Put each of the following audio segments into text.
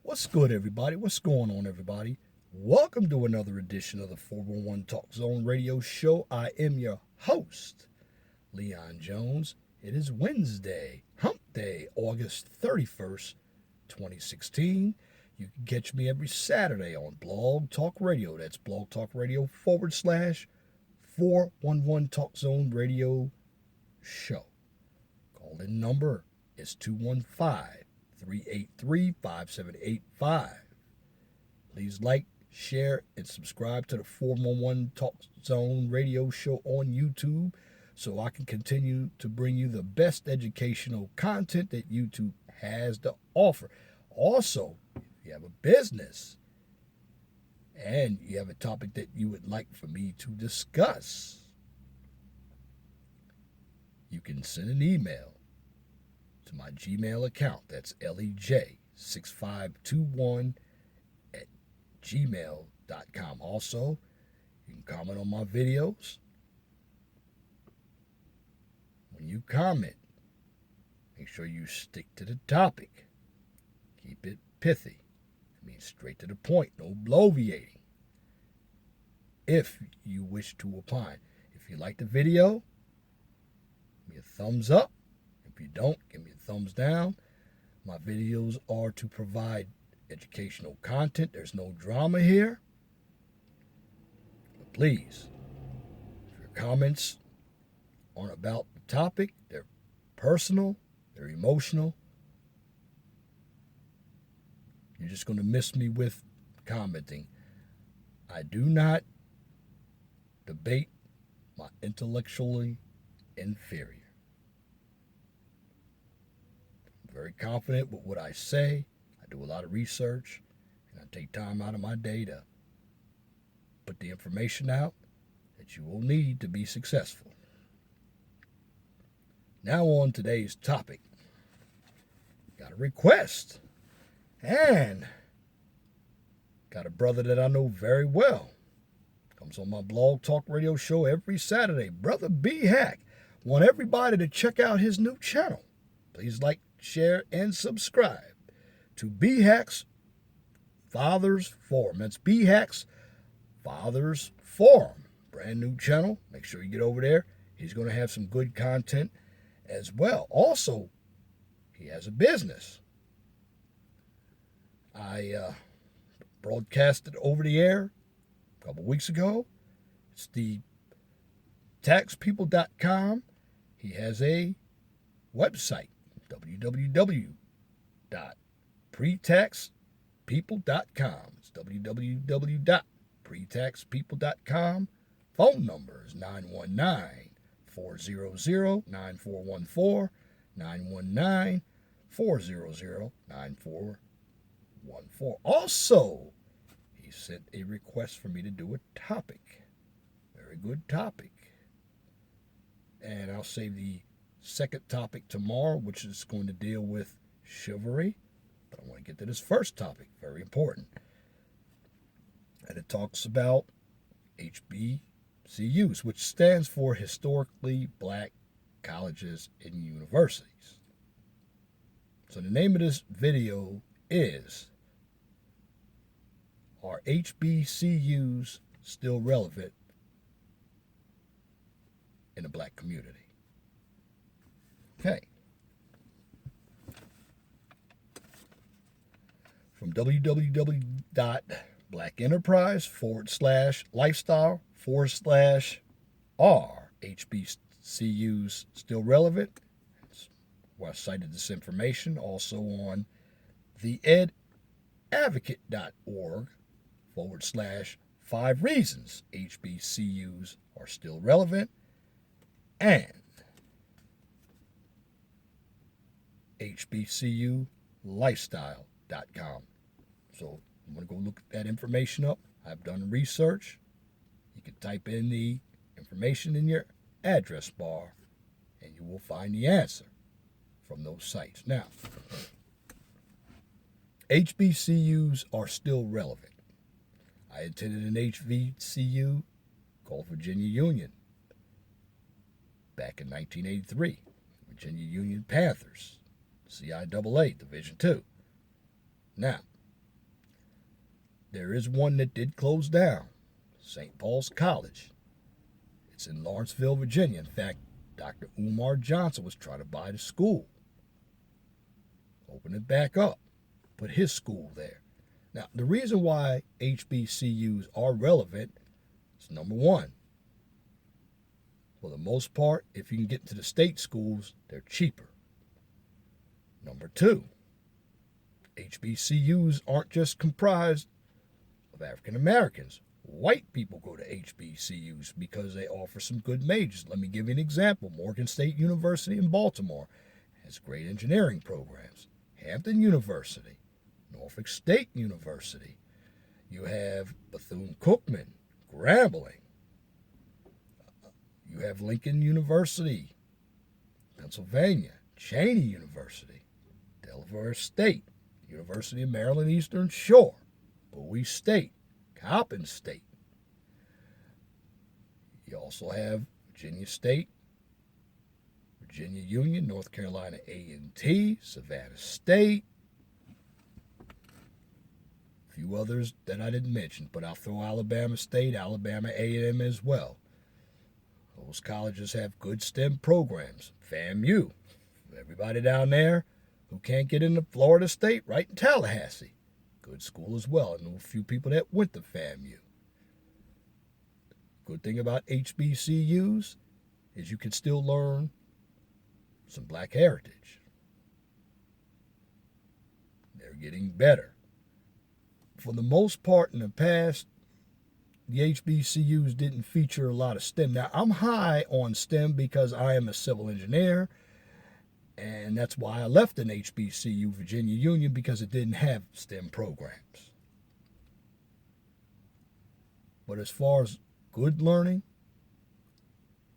What's good, everybody? What's going on, everybody? Welcome to another edition of the 411 Talk Zone radio show. I am your host, Leon Jones. It is Wednesday, Hump Day, August 31st, 2016. You can catch me every Saturday on Blog Talk Radio. That's Blog Talk Radio /411 Talk Zone radio show. Call-in number is 215-383-5785. Please like, share, and subscribe to the 411 Talk Zone radio show on YouTube so I can continue to bring you the best educational content that YouTube has to offer. Also, if you have a business and you have a topic that you would like for me to discuss, you can send an email to my Gmail account. That's lej6521@gmail.com. Also, you can comment on my videos. When you comment, make sure you stick to the topic. Keep it pithy. I mean, straight to the point. No bloviating. If you wish to opine. If you like the video, give me a thumbs up. If you don't, give me a thumbs down. My videos are to provide educational content. There's no drama here. But please, if your comments aren't about the topic, they're personal, they're emotional, you're just going to miss me with commenting. I do not debate my intellectually inferior. I'm very confident with what I say. I do a lot of research, and I take time out of my day to put the information out that you will need to be successful. Now on today's topic. Got a request. And got a brother that I know very well. Comes on my Blog Talk Radio show every Saturday. Brother B Hack. Want everybody to check out his new channel. Please like, share, and subscribe to B Hack's Fathers Forum. That's B Hack's Fathers Forum. Brand new channel. Make sure you get over there. He's going to have some good content as well. Also, he has a business. I broadcasted over the air a couple weeks ago. It's the taxpeople.com. He has a website, www.pretaxpeople.com. It's www.pretaxpeople.com. Phone number is 919-400-9414, 919-400-9414. Also, he sent a request for me to do a topic. Very good topic. And I'll save the second topic tomorrow, which is going to deal with chivalry. But I want to get to this first topic, very important. And it talks about HBCUs, which stands for Historically Black Colleges and Universities. So the name of this video is, are HBCUs still relevant in the black community? Okay. From www.blackenterprise/lifestyle/are HBCUs still relevant? That's where I cited this information. Also on theedadvocate.org/5 reasons HBCUs are still relevant, and HBCUlifestyle.com. So you want to go look that information up. I've done research. You can type in the information in your address bar and you will find the answer from those sites. Now, HBCUs are still relevant. I attended an HBCU called Virginia Union back in 1983. Virginia Union Panthers, CIAA, Division II. Now, there is one that did close down, St. Paul's College. It's in Lawrenceville, Virginia. In fact, Dr. Umar Johnson was trying to buy the school, open it back up, put his school there. Now, the reason why HBCUs are relevant is number one, for the most part, if you can get into the state schools, they're cheaper. Number two, HBCUs aren't just comprised of African Americans. White people go to HBCUs because they offer some good majors. Let me give you an example. Morgan State University in Baltimore has great engineering programs. Hampton University, Norfolk State University. You have Bethune-Cookman, Grambling. You have Lincoln University, Pennsylvania, Cheney University, Delaware State, University of Maryland Eastern Shore, Bowie State, Coppin State. You also have Virginia State, Virginia Union, North Carolina A&T, Savannah State, a few others that I didn't mention, but I'll throw Alabama State, Alabama A&M as well. Those colleges have good STEM programs. FAMU, everybody down there who can't get into Florida State, right in Tallahassee. Good school as well. I know a few people that went to FAMU. Good thing about HBCUs is you can still learn some black heritage. They're getting better. For the most part in the past, the HBCUs didn't feature a lot of STEM. Now, I'm high on STEM because I am a civil engineer, and that's why I left an HBCU, Virginia Union, because it didn't have STEM programs. But as far as good learning,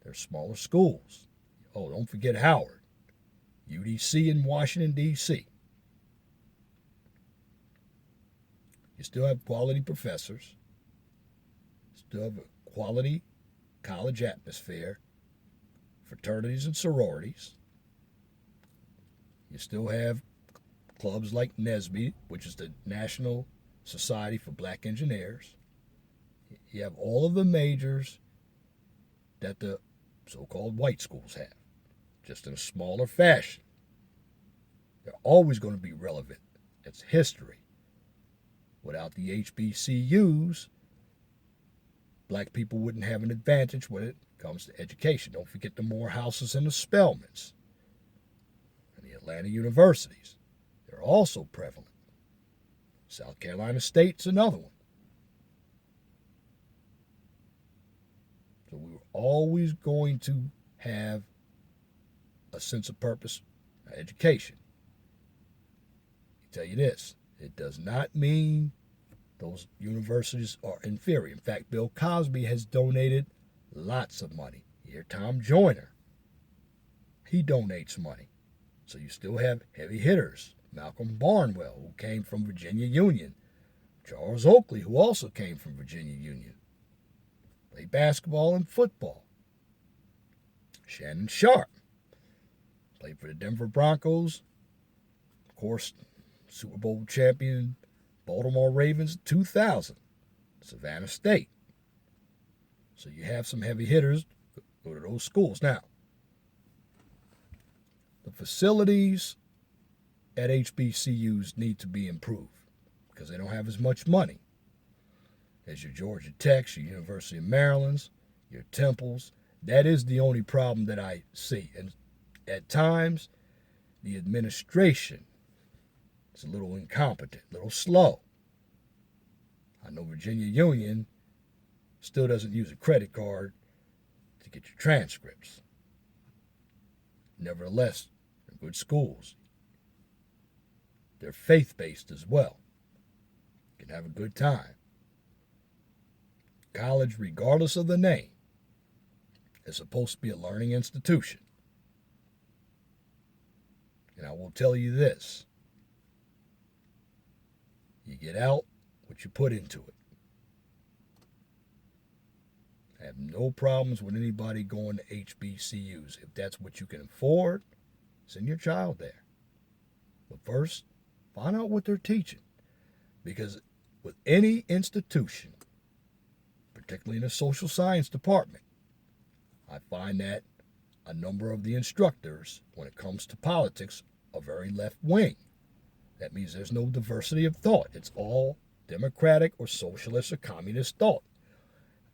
they're smaller schools. Oh, don't forget Howard, UDC in Washington, D.C. You still have quality professors, still have a quality college atmosphere, fraternities and sororities. You still have clubs like NSBE, which is the National Society for Black Engineers. You have all of the majors that the so-called white schools have, just in a smaller fashion. They're always going to be relevant. It's history. Without the HBCUs, black people wouldn't have an advantage when it comes to education. Don't forget the Morehouses and the Spelmans and the Atlanta universities. They're also prevalent. South Carolina State's another one. So we're always going to have a sense of purpose, education. I tell you this, it does not mean those universities are inferior. In fact, Bill Cosby has donated lots of money. You hear Tom Joyner, he donates money. So you still have heavy hitters. Malcolm Barnwell, who came from Virginia Union. Charles Oakley, who also came from Virginia Union. Played basketball and football. Shannon Sharp played for the Denver Broncos. Of course, Super Bowl champion Baltimore Ravens 2000. Savannah State. So you have some heavy hitters. Go to those schools. Now, the facilities at HBCUs need to be improved because they don't have as much money as your Georgia Techs, your University of Maryland's, your Temples. That is the only problem that I see. And at times, the administration is a little incompetent, a little slow. I know Virginia Union still doesn't use a credit card to get your transcripts. Nevertheless, they're good schools. They're faith-based as well. You can have a good time. College, regardless of the name, is supposed to be a learning institution. And I will tell you this. You get out what you put into it. I have no problems with anybody going to HBCUs. If that's what you can afford, send your child there. But first, find out what they're teaching. Because with any institution, particularly in the social science department, I find that a number of the instructors, when it comes to politics, are very left wing. That means there's no diversity of thought. It's all democratic or socialist or communist thought.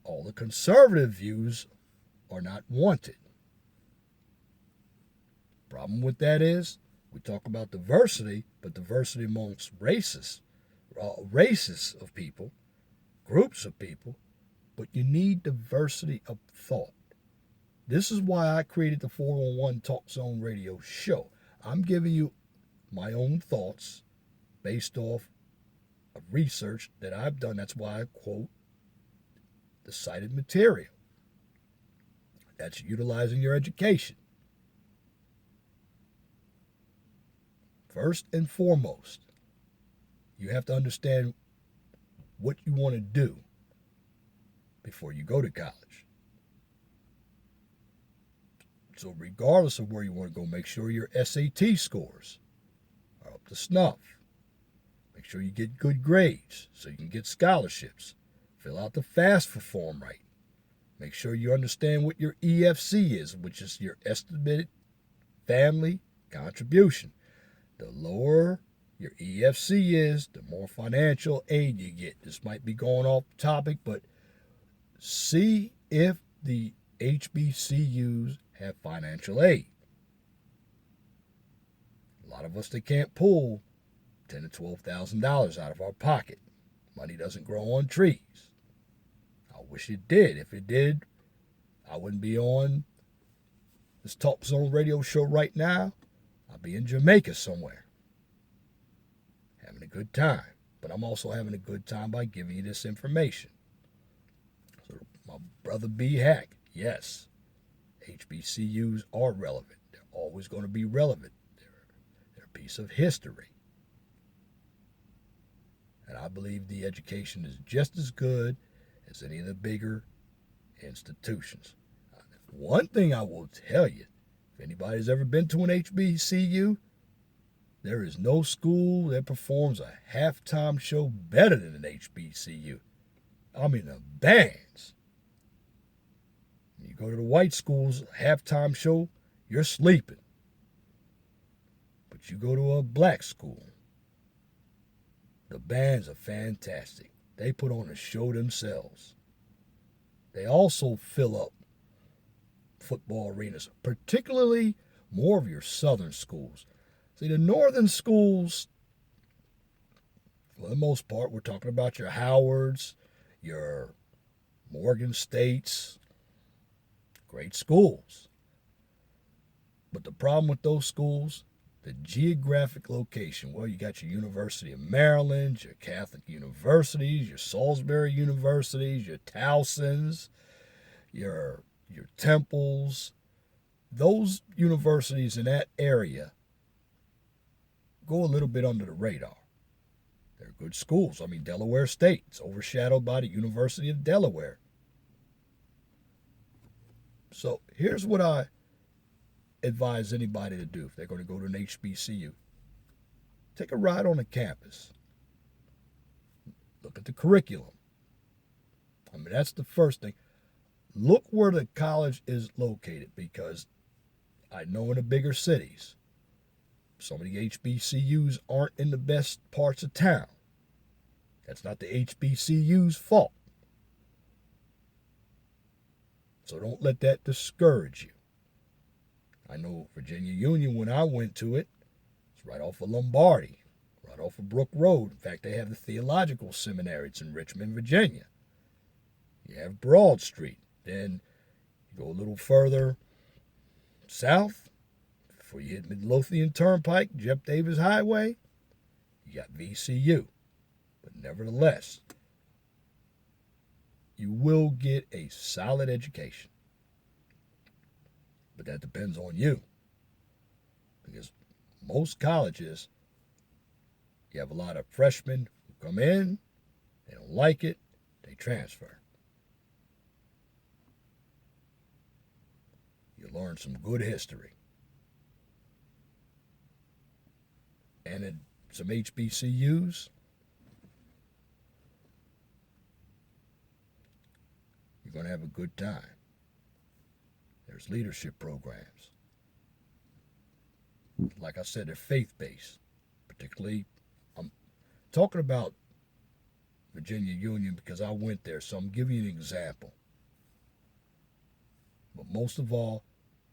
All the conservative views are not wanted. Problem with that is we talk about diversity, but diversity amongst races of people, groups of people, but you need diversity of thought. This is why I created the 411 Talk Zone radio show. I'm giving you my own thoughts based off of research that I've done. That's why I quote the cited material. That's utilizing your education. First and foremost, you have to understand what you want to do before you go to college. So regardless of where you want to go, make sure your SAT scores are up to snuff. Make sure you get good grades so you can get scholarships. Fill out the FAFSA form right. Make sure you understand what your EFC is, which is your estimated family contribution. The lower your EFC is, the more financial aid you get. This might be going off topic, but see if the HBCUs have financial aid. A lot of us, they can't pull $10,000 to $12,000 out of our pocket. Money doesn't grow on trees. I wish it did. If it did, I wouldn't be on this Talk Zone radio show right now. I'd be in Jamaica somewhere, having a good time. But I'm also having a good time by giving you this information. So my brother B. Hack, yes, HBCUs are relevant. They're always going to be relevant. They're a piece of history. And I believe the education is just as good as any of the bigger institutions. One thing I will tell you, if anybody's ever been to an HBCU, there is no school that performs a halftime show better than an HBCU. I mean, the bands. You go to the white schools, halftime show, you're sleeping. But you go to a black school, the bands are fantastic. They put on a show themselves. They also fill up football arenas, particularly more of your southern schools. See, the northern schools, for the most part, we're talking about your Howards, your Morgan States, great schools. But the problem with those schools, the geographic location. Well, you got your University of Maryland, your Catholic universities, your Salisbury universities, your Towsons, your Temples. Those universities in that area go a little bit under the radar. They're good schools. I mean, Delaware State is overshadowed by the University of Delaware. So here's what I advise anybody to do if they're going to go to an HBCU. Take a ride on the campus. Look at the curriculum. I mean, that's the first thing. Look where the college is located, because I know in the bigger cities, some of the HBCUs aren't in the best parts of town. That's not the HBCU's fault. So don't let that discourage you. I know Virginia Union, when I went to it, it's right off of Lombardi, right off of Brook Road. In fact, they have the Theological Seminary. It's in Richmond, Virginia. You have Broad Street. Then you go a little further south, before you hit Midlothian Turnpike, Jeff Davis Highway, you got VCU. But nevertheless, you will get a solid education. But that depends on you. Because most colleges, you have a lot of freshmen who come in, they don't like it, they transfer. You learn some good history. And at some HBCUs, You're going to have a good time. There's leadership programs. Like I said, they're faith-based. Particularly, I'm talking about Virginia Union because I went there, so I'm giving you an example. But most of all,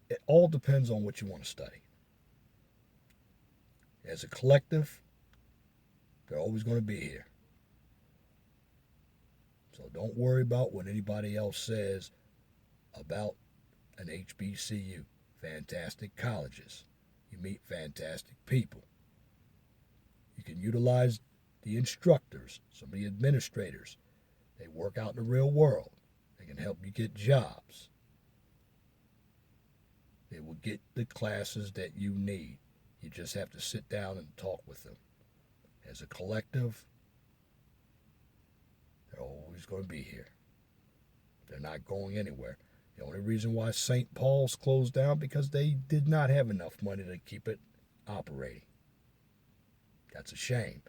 it all depends on what you want to study. As a collective, they're always going to be here. So don't worry about what anybody else says about an HBCU. Fantastic colleges. You meet fantastic people. You can utilize the instructors, some of the administrators. They work out in the real world. They can help you get jobs. They will get the classes that you need. You just have to sit down and talk with them. As a collective, they're always going to be here. They're not going anywhere. The only reason why St. Paul's closed down because they did not have enough money to keep it operating. That's a shame.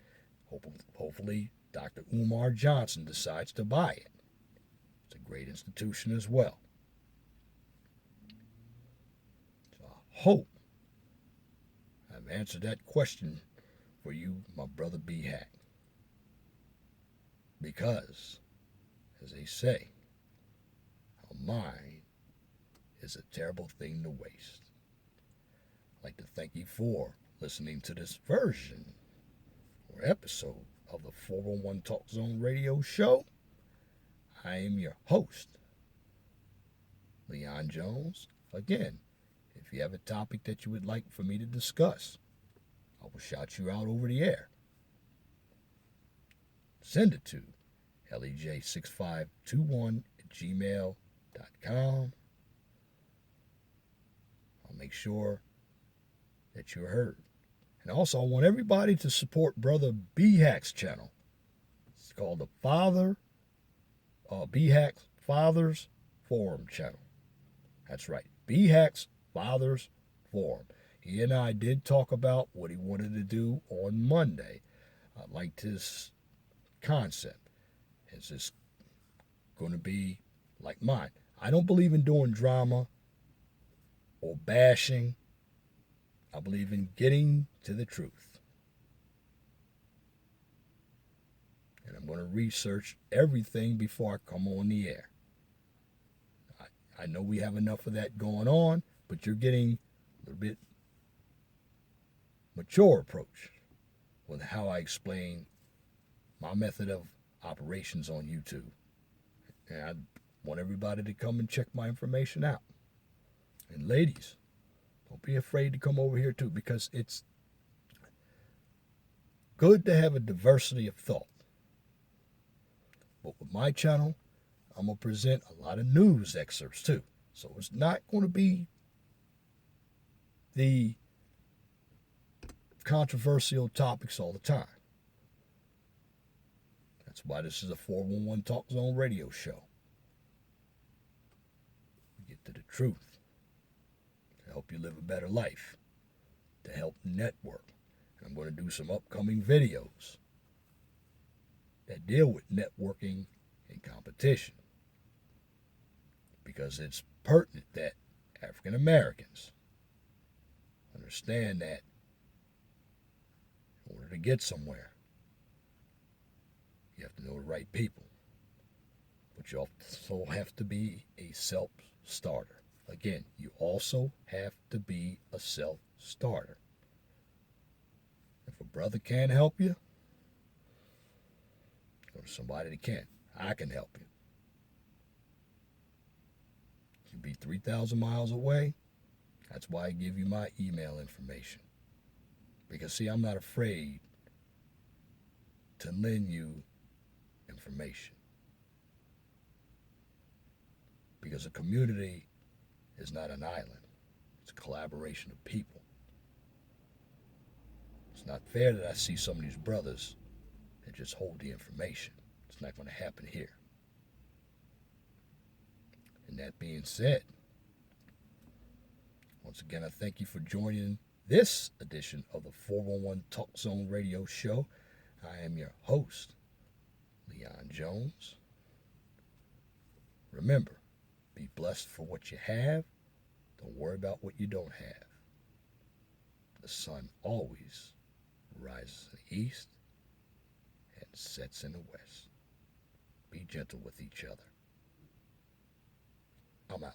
Hopefully, Dr. Umar Johnson decides to buy it. It's a great institution as well. So I hope I've answered that question for you, my brother B. Hack. Because, as they say, a mind is a terrible thing to waste. I'd like to thank you for listening to this version or episode of the 411 Talk Zone Radio Show. I am your host, Leon Jones. Again, if you have a topic that you would like for me to discuss, I will shout you out over the air. Send it to lej6521@gmail.com. I'll make sure that you're heard. And also, I want everybody to support Brother B. Hack's channel. It's called the B. Hack's Fathers Forum channel. That's right, B. Hack's Fathers Forum. He and I did talk about what he wanted to do on Monday. I liked his concept. Is this going to be like mine? I don't believe in doing drama or bashing. I believe in getting to the truth. And I'm going to research everything before I come on the air. I know we have enough of that going on, but you're getting a little bit mature approach with how I explain my method of operations on YouTube. And I want everybody to come and check my information out. And ladies, don't be afraid to come over here too, because it's good to have a diversity of thought. But with my channel, I'm going to present a lot of news excerpts too. So it's not going to be the controversial topics all the time. That's why this is a 411 Talk Zone radio show. We get to the truth. To help you live a better life. To help network. And I'm going to do some upcoming videos that deal with networking and competition. Because it's pertinent that African Americans understand that in order to get somewhere, you have to know the right people. But you also have to be a self-starter. Again, you also have to be a self-starter. If a brother can't help you, go to somebody that can. I can help you. You can be 3,000 miles away. That's why I give you my email information. Because, see, I'm not afraid to lend you information. Because a community is not an island. It's a collaboration of people. It's not fair that I see some of these brothers that just hold the information. It's not going to happen here. And that being said, once again, I thank you for joining this edition of the 411 Talk Zone Radio Show. I am your host, Leon Jones. Remember, be blessed for what you have. Don't worry about what you don't have. The sun always rises in the east and sets in the west. Be gentle with each other. I'm out.